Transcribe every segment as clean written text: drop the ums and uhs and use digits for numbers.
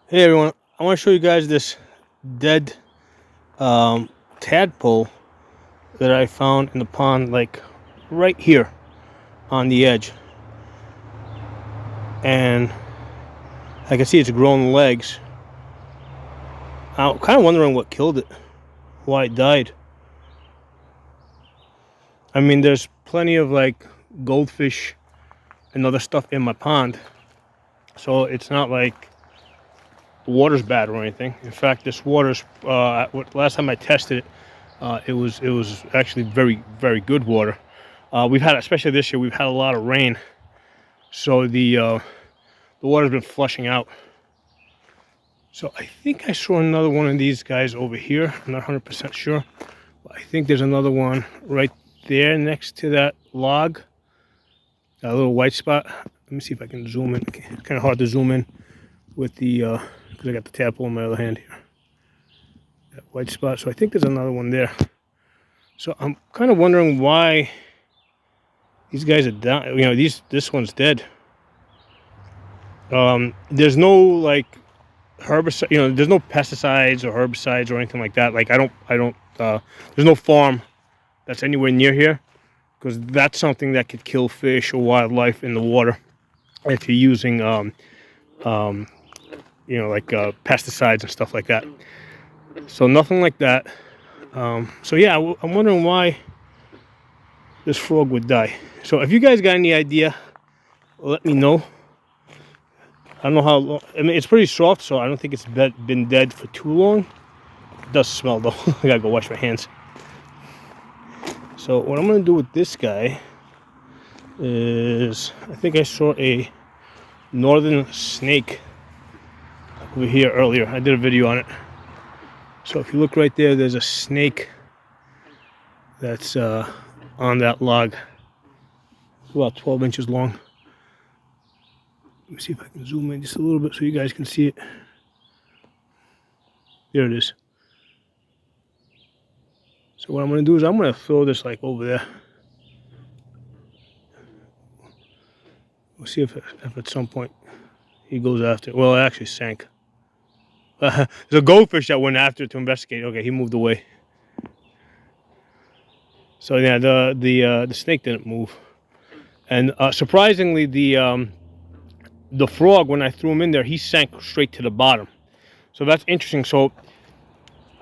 Hey everyone, I want to show you guys this dead tadpole that I found in the pond, like right here on the edge. And I can see it's grown legs. I'm kind of wondering what killed it, why it died. I mean, there's plenty of like goldfish and other stuff in my pond, so it's not like the water's bad or anything. In fact, this water's last time I tested it, it was actually very good water. We've had, especially this year, we've had a lot of rain, so the water's been flushing out. So I think I saw another one of these guys over here. I'm not 100% sure, but I think there's another one right there next to that log, that little white spot. Let me see if I can zoom in. It's kind of hard to zoom in with the because I got the tadpole in my other hand here. That white spot. So I think there's another one there. So I'm kind of wondering why these guys are down. You know, this one's dead. There's no like herbicide. You know, there's no pesticides or herbicides or anything like that. Like I don't. There's no farm that's anywhere near here, because that's something that could kill fish or wildlife in the water if you're using you know, like pesticides and stuff like that. So nothing like that. So yeah, I'm wondering why this frog would die. So if you guys got any idea, let me know. I don't know how long. I mean, it's pretty soft, so I don't think it's been dead for too long. It does smell though. I gotta go wash my hands. So what I'm gonna do with this guy is, I think I saw a northern snake over here earlier. I did a video on it. So if you look right there, there's a snake that's on that log. It's about 12 inches long. Let me see if I can zoom in just a little bit so you guys can see it. There it is. So what I'm going to do is I'm going to throw this like over there. We'll see if at some point he goes after it. Well, it actually sank. There's a goldfish that went after it to investigate. Okay, he moved away. So yeah, the snake didn't move, and surprisingly, the frog, when I threw him in there, he sank straight to the bottom. So that's interesting. So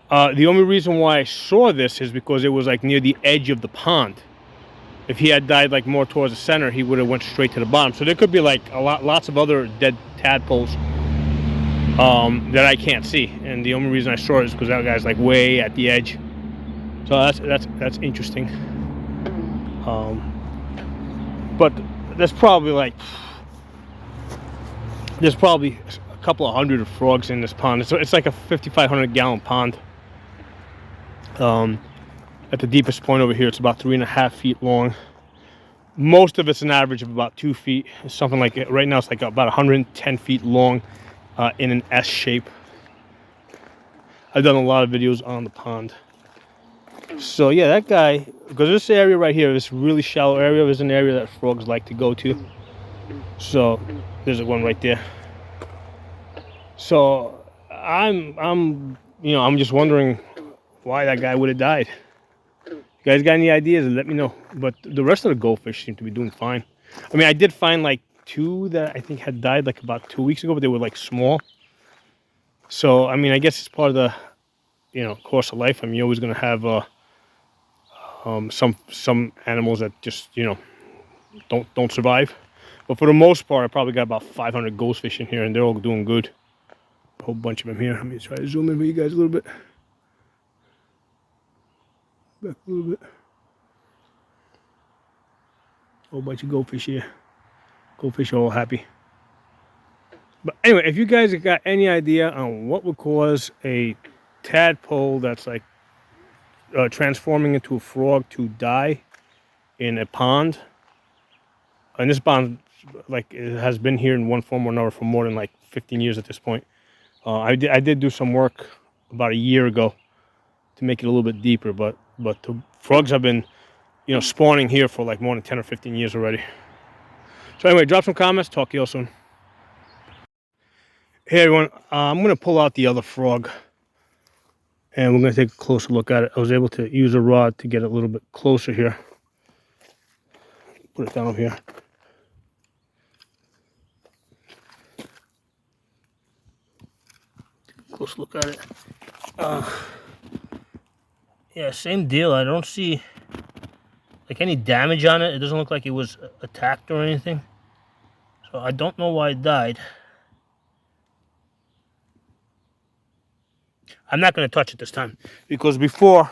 the only reason why I saw this is because it was like near the edge of the pond. If he had died like more towards the center, he would have went straight to the bottom. So there could be like lots of other dead tadpoles that I can't see, and the only reason I saw it is because that guy's like way at the edge. So that's interesting. But there's probably a couple of hundred of frogs in this pond. It's like a 5,500 gallon pond. At the deepest point over here, it's about 3.5 feet long. Most of it's an average of about 2 feet. It's something like it. Right now it's like about 110 feet long in an S shape. I've done a lot of videos on the pond. So yeah, that guy, because this area right here, this really shallow area, is an area that frogs like to go to. So there's one right there. So I'm just wondering why that guy would have died. If you guys got any ideas, let me know. But the rest of the goldfish seem to be doing fine. I mean, I did find like 2 that I think had died like about 2 weeks ago, but they were like small. So I mean, I guess it's part of the course of life. I mean, you're always gonna have some animals that just don't survive. But for the most part, I probably got about 500 goldfish in here, and they're all doing good. A whole bunch of them here. Let me try to zoom in for you guys a little bit. Back a little bit. A whole bunch of goldfish here. Goldfish are all happy. But anyway, if you guys have got any idea on what would cause a tadpole that's like transforming into a frog to die in a pond, and this pond, like, it has been here in one form or another for more than like 15 years at this point. I did do some work about a year ago to make it a little bit deeper, but the frogs have been spawning here for like more than 10 or 15 years already. So anyway, drop some comments. Talk to you all soon. Hey everyone, I'm going to pull out the other frog and we're going to take a closer look at it. I was able to use a rod to get it a little bit closer here. Put it down here. Take a close look at it. Yeah, same deal. I don't see like any damage on it. It doesn't look like it was attacked or anything. So I don't know why it died. I'm not going to touch it this time because before,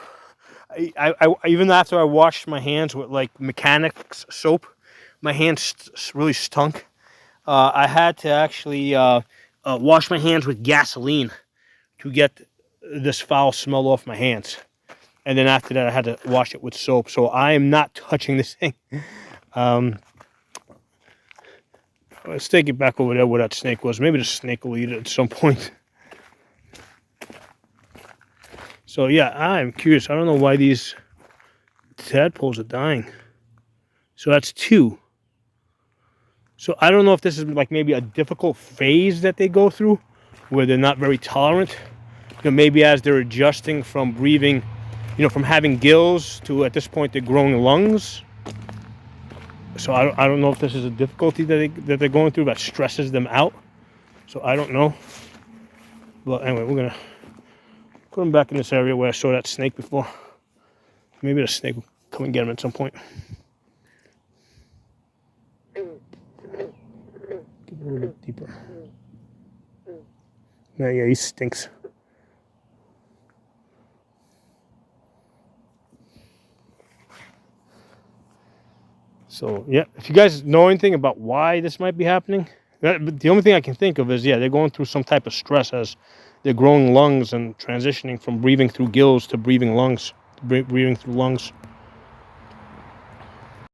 I even after I washed my hands with like mechanics soap, my hands really stunk. I had to actually wash my hands with gasoline to get this foul smell off my hands. And then after that, I had to wash it with soap. So I am not touching this thing. Let's take it back over there where that snake was. Maybe the snake will eat it at some point. So yeah, I'm curious. I don't know why these tadpoles are dying. So that's 2. So I don't know if this is like maybe a difficult phase that they go through where they're not very tolerant. You know, maybe as they're adjusting from breathing, you know, from having gills to at this point they're growing lungs. So I don't know if this is a difficulty that they're going through that stresses them out. So I don't know. But anyway, we're going to put them back in this area where I saw that snake before. Maybe the snake will come and get him at some point. Get a little bit deeper. Yeah, he stinks. So, yeah, if you guys know anything about why this might be happening, the only thing I can think of is, yeah, they're going through some type of stress as they're growing lungs and transitioning from breathing through gills to breathing lungs, breathing through lungs.